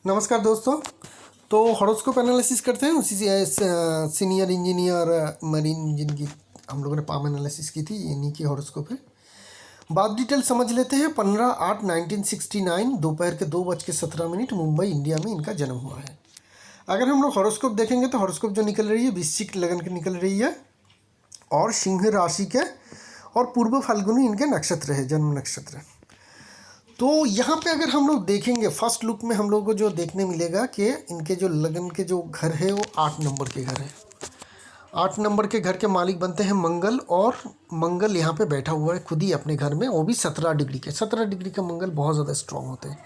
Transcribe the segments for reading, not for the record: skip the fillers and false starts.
नमस्कार दोस्तों। तो हॉरोस्कोप एनालिसिस करते हैं उसी से सीनियर इंजीनियर मरीन इंजन की हम लोगों ने पाम एनालिसिस की थी, इन्हीं की हॉरोस्कोप है। बात डिटेल समझ लेते हैं। 15/8/1969 दोपहर के 2:17 मुंबई इंडिया में इनका जन्म हुआ है। अगर हम लोग हॉरोस्कोप देखेंगे तो हॉरोस्कोप जो निकल रही है वृश्चिक लगन की निकल रही है और सिंह राशि के और पूर्व फाल्गुनी इनके नक्षत्र है, जन्म नक्षत्र। तो यहाँ पे अगर हम लोग देखेंगे फर्स्ट लुक में हम लोग को जो देखने मिलेगा कि इनके जो लगन के जो घर है वो 8 नंबर के घर है। 8 नंबर के घर के मालिक बनते हैं मंगल, और मंगल यहाँ पे बैठा हुआ है खुद ही अपने घर में, वो भी 17 डिग्री के। 17 डिग्री का मंगल बहुत ज़्यादा स्ट्रॉन्ग होते हैं।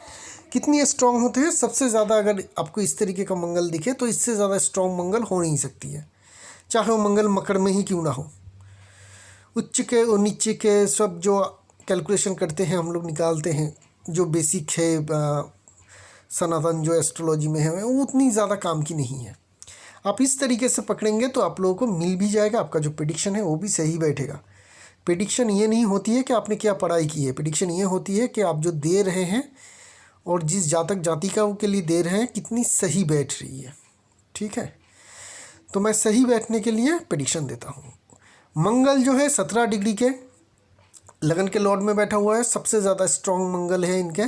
कितनी स्ट्रॉन्ग होते हैं? सबसे ज़्यादा अगर आपको इस तरीके का मंगल दिखे तो इससे ज़्यादा स्ट्रॉन्ग मंगल हो नहीं सकती है, चाहे वो मंगल मकर में ही क्यों ना हो। उच्च के और नीचे के सब जो कैलकुलेशन करते हैं हम लोग निकालते हैं, जो बेसिक है सनातन जो एस्ट्रोलॉजी में है वो उतनी ज़्यादा काम की नहीं है। आप इस तरीके से पकड़ेंगे तो आप लोगों को मिल भी जाएगा, आपका जो प्रेडिक्शन है वो भी सही बैठेगा। प्रेडिक्शन ये नहीं होती है कि आपने क्या पढ़ाई की है, प्रेडिक्शन ये होती है कि आप जो दे रहे हैं और जिस जातक जातिका के लिए दे रहे हैं कितनी सही बैठ रही है। ठीक है, तो मैं सही बैठने के लिए प्रेडिक्शन देता हूँ। मंगल जो है 17 डिग्री के लगन के लॉर्ड में बैठा हुआ है, सबसे ज़्यादा स्ट्रॉन्ग मंगल है इनके।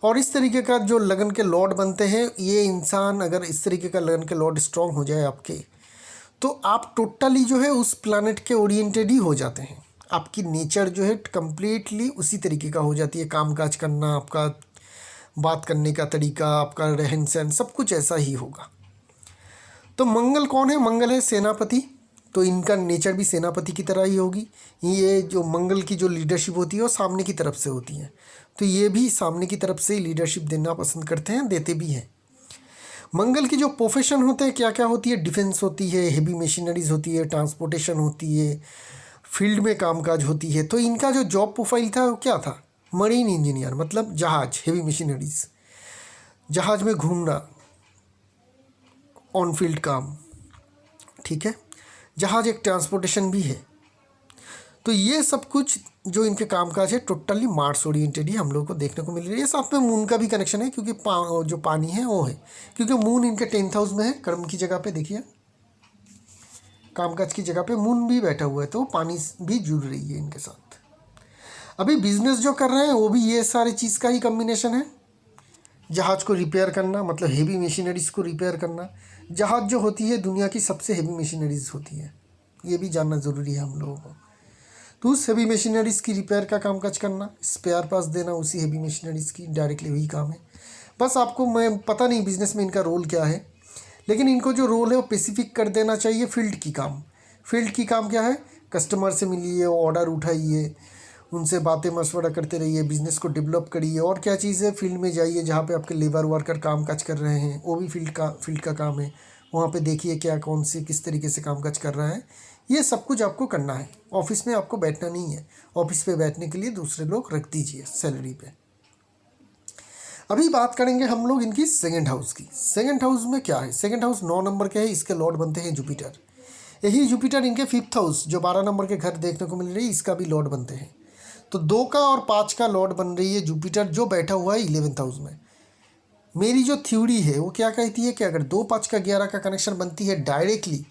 और इस तरीके का जो लगन के लॉर्ड बनते हैं, ये इंसान अगर इस तरीके का लगन के लॉर्ड स्ट्रॉन्ग हो जाए आपके, तो आप टोटली जो है उस प्लानट के ओरिएंटेड ही हो जाते हैं। आपकी नेचर जो है कम्प्लीटली उसी तरीके का हो जाती है। काम काज करना, आपका बात करने का तरीका, आपका रहन सहन, सब कुछ ऐसा ही होगा। तो मंगल कौन है? मंगल है सेनापति, तो इनका नेचर भी सेनापति की तरह ही होगी। ये जो मंगल की जो लीडरशिप होती है वो सामने की तरफ से होती है, तो ये भी सामने की तरफ से ही लीडरशिप देना पसंद करते हैं, देते भी हैं। मंगल की जो प्रोफेशन होते हैं क्या क्या होती है? डिफेंस होती है, हेवी मशीनरीज होती है, ट्रांसपोर्टेशन होती है, फील्ड में कामकाज होती है। तो इनका जो जॉब प्रोफाइल था वो क्या था? मरीन इंजीनियर, मतलब जहाज, हेवी मशीनरीज, जहाज में घूमना, ऑन फील्ड काम। ठीक है, जहाज एक ट्रांसपोर्टेशन भी है। तो ये सब कुछ जो इनके कामकाज है टोटली मार्स ओरिएंटेड ही हम लोग को देखने को मिल रही है। साथ में मून का भी कनेक्शन है, क्योंकि जो पानी है वो है, क्योंकि मून इनके 10th हाउस में है, कर्म की जगह पे। देखिए कामकाज की जगह पे मून भी बैठा हुआ है, तो पानी भी जुड़ रही है इनके साथ। अभी बिजनेस जो कर रहे हैं वो भी ये सारी चीज़ का ही कम्बिनेशन है। जहाज को रिपेयर करना, मतलब हेवी मशीनरीज को रिपेयर करना। जहाज जो होती है दुनिया की सबसे हेवी मशीनरीज होती है, ये भी जानना ज़रूरी है हम लोगों को। तो उस हेवी मशीनरीज़ की रिपेयर का काम काज करना, स्पेयर पार्ट्स देना उसी हेवी मशीनरीज़ की, डायरेक्टली वही काम है। बस आपको मैं पता नहीं बिज़नेस में इनका रोल क्या है, लेकिन इनको जो रोल है वो स्पेसिफिक कर देना चाहिए। फील्ड की काम, फील्ड की काम क्या है? कस्टमर से मिलिए, ऑर्डर उठाइए, उनसे बातें मशवरा करते रहिए, बिज़नेस को डेवलप करिए। और क्या चीज़ है? फील्ड में जाइए जहाँ पे आपके लेबर वर्कर काम काज कर रहे हैं, वो भी फील्ड का काम है। वहाँ पे देखिए क्या कौन से किस तरीके से काम काज कर रहा है। ये सब कुछ आपको करना है। ऑफिस में आपको बैठना नहीं है, ऑफिस पे बैठने के लिए दूसरे लोग रख दीजिए सैलरी पे। अभी बात करेंगे हम लोग इनकी सेकंड हाउस की। सेकंड हाउस में क्या है? सेकंड हाउस 9 नंबर के है, इसके लॉर्ड बनते हैं जुपिटर। यही जुपिटर इनके 5th हाउस जो 12 नंबर के घर देखने को मिल रही है, इसका भी लॉर्ड बनते हैं। तो 2 का और 5 का लॉर्ड बन रही है जुपिटर, जो बैठा हुआ है 11th हाउस में। मेरी जो थ्योरी है वो क्या कहती है कि अगर 2, 5 का 11 का कनेक्शन बनती है डायरेक्टली,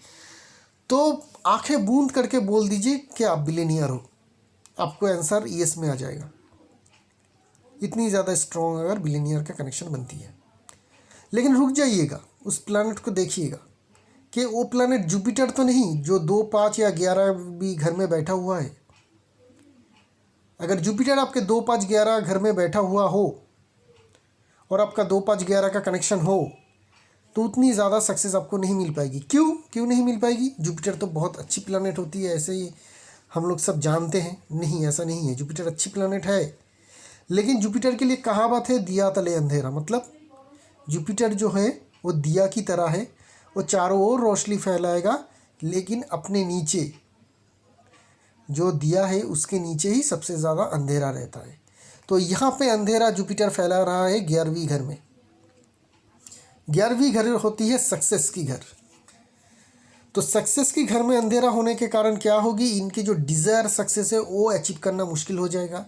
तो आंखें बूंद करके बोल दीजिए कि आप बिलियनियर हो, आपको आंसर यस में आ जाएगा। इतनी ज़्यादा स्ट्रॉन्ग अगर बिलियनियर का कनेक्शन बनती है। लेकिन रुक जाइएगा, उस प्लैनेट को देखिएगा कि वो प्लैनेट जुपिटर तो नहीं जो 2, 5 या 11 भी घर में बैठा हुआ है। अगर जुपिटर आपके 2, 5, 11 घर में बैठा हुआ हो और आपका 2, 5, 11 का कनेक्शन हो, तो उतनी ज़्यादा सक्सेस आपको नहीं मिल पाएगी। क्यों नहीं मिल पाएगी? जुपिटर तो बहुत अच्छी प्लैनेट होती है, ऐसे ही हम लोग सब जानते हैं। नहीं, ऐसा नहीं है, जुपिटर अच्छी प्लैनेट है। लेकिन जुपिटर के लिए कहावत है, दिया तले अंधेरा। मतलब जुपिटर जो है वो दिया की तरह है, वो चारों ओर रोशनी फैलाएगा, लेकिन अपने नीचे जो दिया है उसके नीचे ही सबसे ज़्यादा अंधेरा रहता है। तो यहाँ पे अंधेरा जुपिटर फैला रहा है 11वीं घर में। 11वीं घर होती है सक्सेस की घर। तो सक्सेस की घर में अंधेरा होने के कारण क्या होगी? इनकी जो डिज़ायर सक्सेस है वो अचीव करना मुश्किल हो जाएगा।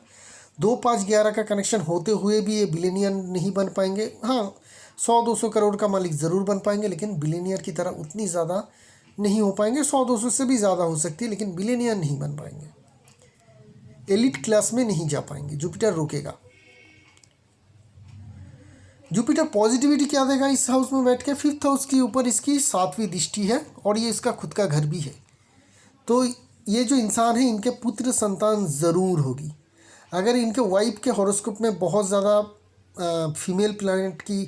2 5 11 का कनेक्शन होते हुए भी ये बिलियनियर नहीं बन पाएंगे। हाँ, 100 200 करोड़ का मालिक ज़रूर बन पाएंगे, लेकिन बिलियनियर की तरह उतनी ज़्यादा नहीं हो पाएंगे। 100 200 से भी ज़्यादा हो सकती है, लेकिन बिलियनियर नहीं बन पाएंगे, एलिट क्लास में नहीं जा पाएंगे। जुपिटर रोकेगा। जुपिटर पॉजिटिविटी क्या देगा इस हाउस में बैठ के? 5th हाउस के ऊपर इसकी 7वीं दृष्टि है और ये इसका खुद का घर भी है। तो ये जो इंसान है, इनके पुत्र संतान ज़रूर होगी। अगर इनके वाइफ के हॉरोस्कोप में बहुत ज़्यादा फीमेल प्लैनेट की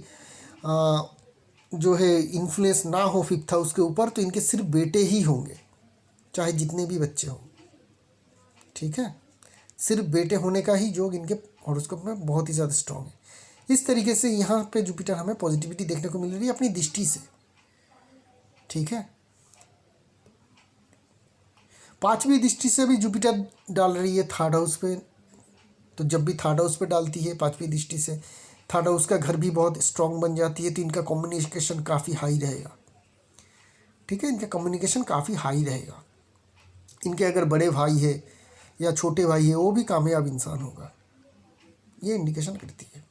जो है इन्फ्लुएंस ना हो 5th हाउस के ऊपर, तो इनके सिर्फ बेटे ही होंगे, चाहे जितने भी बच्चे हों। ठीक है, सिर्फ बेटे होने का ही योग इनके हॉरोस्कोप में बहुत ही ज़्यादा स्ट्रॉन्ग है। इस तरीके से यहाँ पे जुपिटर हमें पॉजिटिविटी देखने को मिल रही है अपनी दृष्टि से। ठीक है, 5वीं दृष्टि से भी जुपिटर डाल रही है 3rd हाउस पे। तो जब भी 3rd हाउस पे डालती है 5वीं दृष्टि से, 3rd हाउस का घर भी बहुत स्ट्रॉन्ग बन जाती है। तो इनका कम्युनिकेशन काफ़ी हाई रहेगा। ठीक है, इनका कम्युनिकेशन काफ़ी हाई रहेगा। इनके अगर बड़े भाई है या छोटे भाई है, वो भी कामयाब इंसान होगा, ये इंडिकेशन करती है।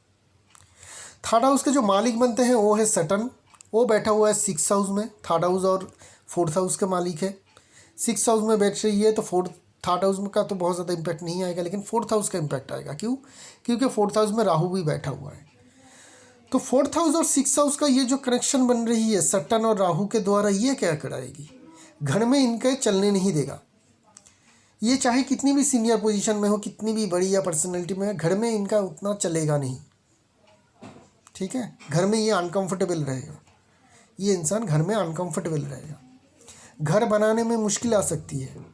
3rd हाउस के जो मालिक बनते हैं वो है सैटर्न। वो बैठा हुआ है 6th हाउस में। 3rd हाउस और 4th हाउस के मालिक है। 6th हाउस में बैठ रही है तो 3rd हाउस का तो बहुत ज़्यादा इम्पैक्ट नहीं आएगा, लेकिन 4th हाउस का इम्पैक्ट आएगा। क्यों? क्योंकि 4th हाउस में राहु भी बैठा हुआ है। तो 4th हाउस और 6th हाउस का ये जो कनेक्शन बन रही है सैटर्न और राहु के द्वारा, ये क्या कराएगी? घर में इनके चलने नहीं देगा। ये चाहे कितनी भी सीनियर पोजीशन में हो, कितनी भी बड़ी या पर्सनैलिटी में है, घर में इनका उतना चलेगा नहीं। ठीक है, घर में ये अनकंफर्टेबल रहेगा। ये इंसान घर में अनकंफर्टेबल रहेगा। घर बनाने में मुश्किल आ सकती है।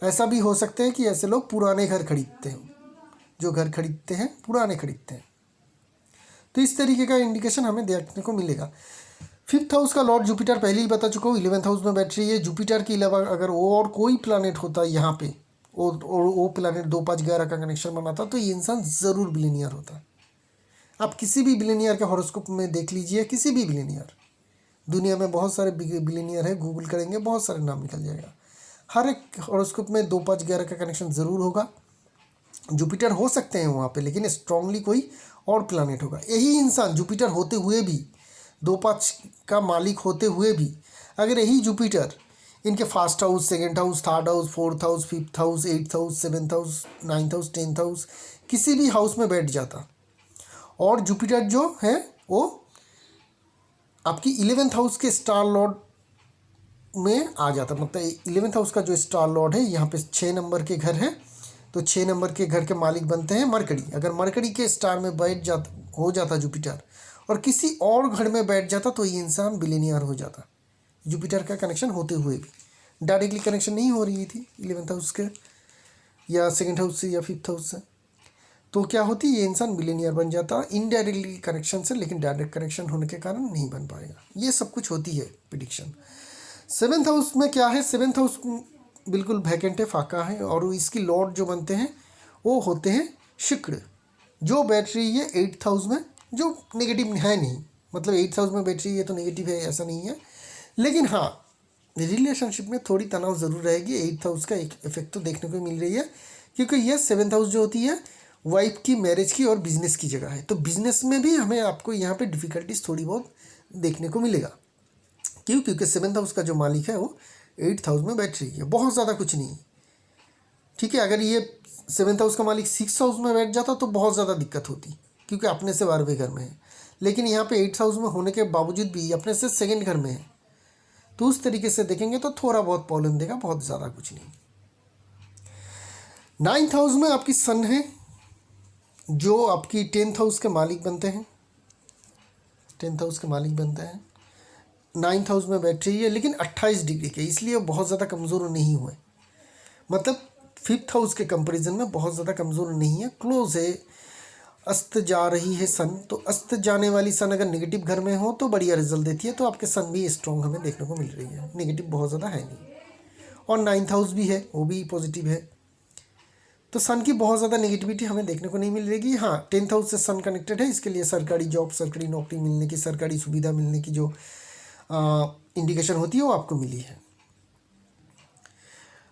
ऐसा भी हो सकता है कि ऐसे लोग पुराने घर खरीदते हैं, जो घर खरीदते हैं पुराने खरीदते हैं। तो इस तरीके का इंडिकेशन हमें देखने को मिलेगा। 5th हाउस का लॉर्ड जुपिटर पहले ही बता चुका हूँ 11th हाउस में बैठ रही है। जुपिटर के अलावा अगर और कोई प्लानेट होता है यहाँ पे, और वो प्लानेट 2 5 11 का कनेक्शन बनाता, तो ये इंसान ज़रूर बिलियनियर होता। आप किसी भी बिलियनियर के हॉरोस्कोप में देख लीजिए, किसी भी बिलियनियर, दुनिया में बहुत सारे बिलियनियर है, गूगल करेंगे बहुत सारे नाम निकल जाएगा। हर एक हॉरोस्कोप में 2 5 11 का कनेक्शन ज़रूर होगा। जुपिटर हो सकते हैं वहाँ पे, लेकिन स्ट्रांगली कोई और प्लानेट होगा। यही इंसान जुपिटर होते हुए भी, 2 5 का मालिक होते हुए भी, अगर यही जुपिटर इनके 1st house, 2nd house, 3rd house, 4th house, 5th house, 8th house, 7th house, 9th house, 10th house, किसी भी हाउस में बैठ जाता, और जुपिटर जो है वो आपकी 11th हाउस के स्टार लॉर्ड में आ जाता। मतलब 11th हाउस का जो स्टार लॉर्ड है, यहाँ पे 6 नंबर के घर है, तो 6 नंबर के घर के मालिक बनते हैं मरकरी। अगर मरकरी के स्टार में बैठ जाता, हो जाता जुपिटर, और किसी और घर में बैठ जाता, तो ये इंसान बिलियनियर हो जाता। जुपिटर का कनेक्शन होते हुए भी डायरेक्टली कनेक्शन नहीं हो रही थी 11th हाउस के या 2nd हाउस से या 5th हाउस से, तो क्या होती, ये इंसान बिलियनियर बन जाता इनडायरेक्टली कनेक्शन से, लेकिन डायरेक्ट कनेक्शन होने के कारण नहीं बन पाएगा। ये सब कुछ होती है प्रिडिक्शन। 7th हाउस में क्या है? 7th हाउस बिल्कुल वैकेंट है, फाका है, और इसकी लॉर्ड जो बनते हैं वो होते हैं शुक्र, जो बैठ रही है 8th हाउस में, जो नेगेटिव है नहीं। मतलब 8th हाउस में बैठ रही है तो नेगेटिव है ऐसा नहीं है, लेकिन हाँ रिलेशनशिप में थोड़ी तनाव ज़रूर रहेगी। 8th हाउस का एक इफेक्ट तो देखने को मिल रही है, क्योंकि यह 7th हाउस जो होती है वाइफ की, मैरिज की और बिजनेस की जगह है। तो बिजनेस में भी हमें आपको यहाँ पे डिफ़िकल्टीज थोड़ी बहुत देखने को मिलेगा। क्यों? क्योंकि 7th हाउस का जो मालिक है वो 8th हाउस में बैठ रही है, बहुत ज़्यादा कुछ नहीं। ठीक है, अगर ये 7th हाउस का मालिक 6th हाउस में बैठ जाता तो बहुत ज़्यादा दिक्कत होती, क्योंकि अपने से 12वें घर में है। लेकिन यहाँ पे 8th हाउस में होने के बावजूद भी अपने से 2nd घर में है, तो उस तरीके से देखेंगे तो थोड़ा बहुत प्रॉब्लम देगा, बहुत ज़्यादा कुछ नहीं। 9th हाउस में आपकी सन है, जो आपकी 10th हाउस के मालिक बनते हैं। 10th हाउस के मालिक बनते हैं, 9th हाउस में बैठ रही है, लेकिन 28 डिग्री के, इसलिए बहुत ज़्यादा कमज़ोर नहीं हुए। मतलब 5th हाउस के कंपैरिजन में बहुत ज़्यादा कमज़ोर नहीं है, क्लोज है। अस्त जा रही है सन, तो अस्त जाने वाली सन अगर नेगेटिव घर में हो तो बढ़िया रिजल्ट देती है। तो आपके सन भी स्ट्रॉन्ग हमें देखने को मिल रही है, नेगेटिव बहुत ज़्यादा है नहीं। और 9th हाउस भी है, वो भी पॉजिटिव है। तो सन की बहुत ज़्यादा नेगेटिविटी हमें देखने को नहीं मिल रही। हाँ, 10th हाउस से सन कनेक्टेड है, इसके लिए सरकारी जॉब, सरकारी नौकरी मिलने की, सरकारी सुविधा मिलने की जो इंडिकेशन होती है वो आपको मिली है।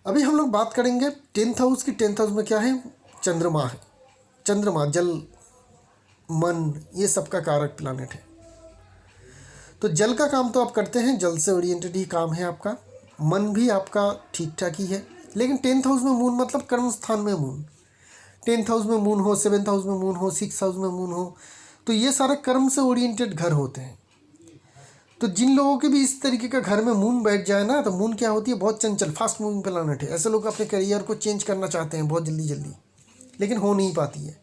अभी हम लोग बात करेंगे 10th हाउस की। 10th हाउस में क्या है? चंद्रमा है। चंद्रमा जल, मन, ये सबका कारक प्लानेट है। तो जल का काम तो आप करते हैं, जल से ओरिएंटेड ही काम है आपका। मन भी आपका ठीक ठाक ही है, लेकिन 10th हाउस में मून मतलब कर्म स्थान में मून, 10th हाउस में मून हो, 7th हाउस में मून हो, 6th हाउस में मून हो, तो ये सारे कर्म से ओरिएंटेड घर होते हैं। तो जिन लोगों के भी इस तरीके का घर में मून बैठ जाए ना, तो मून क्या होती है, बहुत चंचल, फास्ट मूविंग प्लैनेट है। ऐसे लोग अपने करियर को चेंज करना चाहते हैं बहुत जल्दी जल्दी, लेकिन हो नहीं पाती है।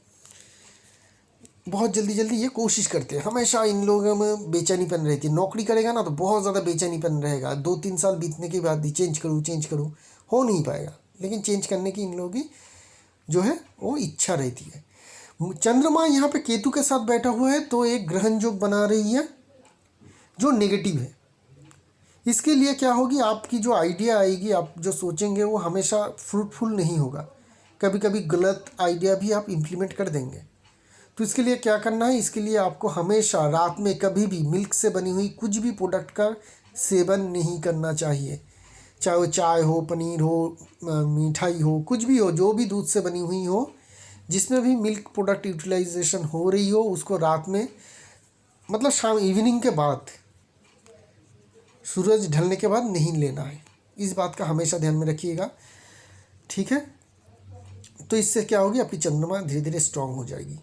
बहुत जल्दी जल्दी ये कोशिश करते हैं, हमेशा इन लोगों में बेचैनीपन रहती है। नौकरी करेगा ना तो बहुत ज़्यादा बेचैनीपन रहेगा, 2-3 साल बीतने के बाद भी चेंज करूँ, हो नहीं पाएगा। लेकिन चेंज करने की इन लोगों की जो है वो इच्छा रहती है। चंद्रमा यहाँ पे केतु के साथ बैठा हुआ है, तो एक ग्रहण योग बना रही है जो नेगेटिव है। इसके लिए क्या होगी, आपकी जो आइडिया आएगी, आप जो सोचेंगे वो हमेशा फ्रूटफुल नहीं होगा। कभी कभी गलत आइडिया भी आप इम्प्लीमेंट कर देंगे। तो इसके लिए क्या करना है, इसके लिए आपको हमेशा रात में कभी भी मिल्क से बनी हुई कुछ भी प्रोडक्ट का सेवन नहीं करना चाहिए। चाहे वो चाय हो, पनीर हो, मिठाई हो, कुछ भी हो, जो भी दूध से बनी हुई हो, जिसमें भी मिल्क प्रोडक्ट यूटिलाइजेशन हो रही हो, उसको रात में मतलब शाम इवनिंग के बाद, सूरज ढलने के बाद नहीं लेना है। इस बात का हमेशा ध्यान में रखिएगा, ठीक है। तो इससे क्या होगी, आपकी चंद्रमा धीरे धीरे स्ट्रांग हो जाएगी।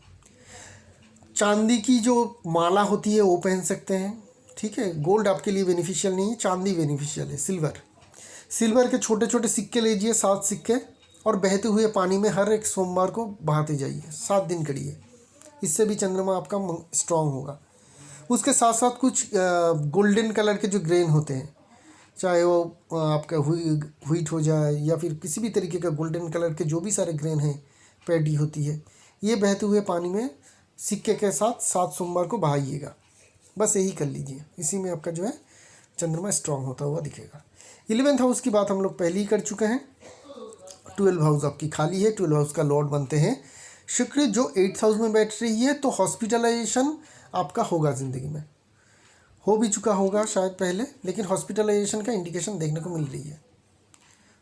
चांदी की जो माला होती है वो पहन सकते हैं, ठीक है। गोल्ड आपके लिए बेनिफिशियल नहीं है, चांदी बेनिफिशियल है। सिल्वर के छोटे छोटे सिक्के लीजिए, 7 सिक्के, और बहते हुए पानी में हर एक सोमवार को बहाते जाइए, 7 दिन करिए। इससे भी चंद्रमा आपका स्ट्रांग होगा। उसके साथ साथ कुछ गोल्डन कलर के जो ग्रेन होते हैं, चाहे वो आपका व्हीट हो जाए या फिर किसी भी तरीके का गोल्डन कलर के जो भी सारे ग्रेन हैं, पैडी होती है, ये बहते हुए पानी में सिक्के के साथ 7 सोमवार को बहाइएगा। बस यही कर लीजिए, इसी में आपका जो है चंद्रमा स्ट्रांग होता हुआ दिखेगा। 11th हाउस की बात हम लोग पहले ही कर चुके हैं। 12 हाउस आपकी खाली है। 12 हाउस का लॉर्ड बनते हैं शुक्र, जो 8th हाउस में बैठ रही है। तो हॉस्पिटलाइजेशन आपका होगा, ज़िंदगी में हो भी चुका होगा शायद पहले, लेकिन हॉस्पिटलाइजेशन का इंडिकेशन देखने को मिल रही है।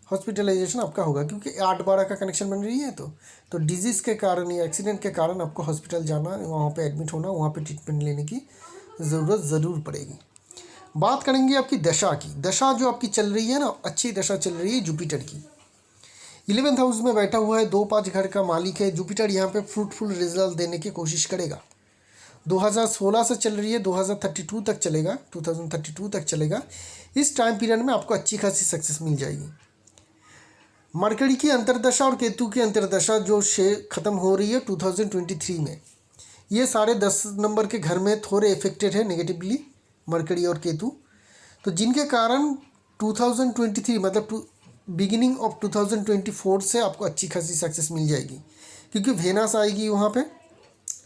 हॉस्पिटलाइजेशन आपका होगा क्योंकि 8-12 का कनेक्शन बन रही है। तो डिजीज़ के कारण या एक्सीडेंट के कारण आपको हॉस्पिटल जाना, वहाँ पे एडमिट होना, वहाँ पे ट्रीटमेंट लेने की ज़रूरत ज़रूर पड़ेगी। बात करेंगे आपकी दशा की। दशा जो आपकी चल रही है ना, अच्छी दशा चल रही है जुपिटर की। 11th हाउस में बैठा हुआ है, 2-5 घर का मालिक है। जुपिटर यहाँ पे फ्रूटफुल रिजल्ट देने की कोशिश करेगा। 2016 से चल रही है, 2032 तक चलेगा, 2032 तक चलेगा। इस टाइम पीरियड में आपको अच्छी खासी सक्सेस मिल जाएगी। मरकरी की अंतर्दशा और केतु की अंतर्दशा जो ख़त्म हो रही है 2023 में, ये सारे 10 नंबर के घर में थोड़े इफेक्टेड है नेगेटिवली, मरकरी और केतु। तो जिनके कारण 2023 मतलब बिगिनिंग ऑफ 2024 से आपको अच्छी खासी सक्सेस मिल जाएगी, क्योंकि वेनस आएगी वहाँ पे।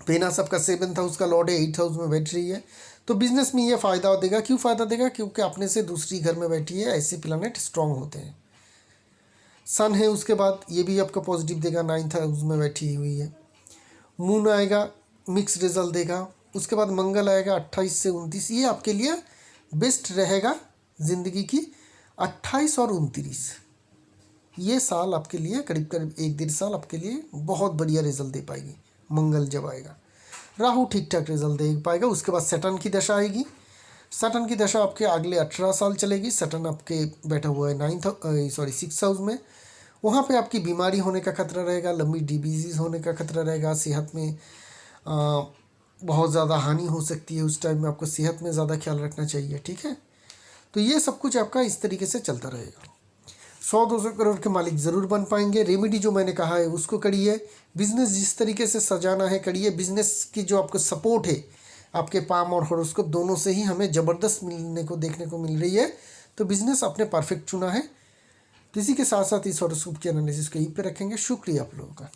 वेनस आपका 7th हाउस का लॉर्ड है, 8th हाउस में बैठ रही है। तो बिजनेस में ये फ़ायदा देगा। क्यों फ़ायदा देगा, क्योंकि अपने से दूसरी घर में बैठी है, ऐसे प्लैनेट स्ट्रांग होते हैं। सन है उसके बाद, ये भी आपको पॉजिटिव देगा, 9th हाउस में बैठी हुई है। मून आएगा, मिक्स रिजल्ट देगा। उसके बाद मंगल आएगा 28 से 29, ये आपके लिए बेस्ट रहेगा ज़िंदगी की। 28 और 29 ये साल आपके लिए करीब करीब 1-1.5 साल आपके लिए बहुत बढ़िया रिजल्ट दे पाएगी मंगल जब आएगा। राहु ठीक ठाक रिजल्ट दे पाएगा। उसके बाद सैटर्न की दशा आएगी। सैटर्न की दशा आपके अगले 18 साल चलेगी। सैटर्न आपके बैठा हुआ है 6th हाउस में। वहाँ पे आपकी बीमारी होने का खतरा रहेगा, लंबी डिजीज़ होने का खतरा रहेगा, सेहत में बहुत ज़्यादा हानि हो सकती है। उस टाइम में आपको सेहत में ज़्यादा ख्याल रखना चाहिए, ठीक है। तो ये सब कुछ आपका इस तरीके से चलता रहेगा। 100-200 करोड़ के मालिक ज़रूर बन पाएंगे। रेमेडी जो मैंने कहा है उसको करिए। बिज़नेस जिस तरीके से सजाना है करिए। बिज़नेस की जो आपको सपोर्ट है, आपके पाम और हॉरोस्कोप दोनों से ही हमें ज़बरदस्त मिलने को देखने को मिल रही है। तो बिज़नेस आपने परफेक्ट चुना है। तो इसी के साथ साथ इस हॉरोस्कोप की एनालिसिस को यहीं पे रखेंगे। शुक्रिया आप लोगों का।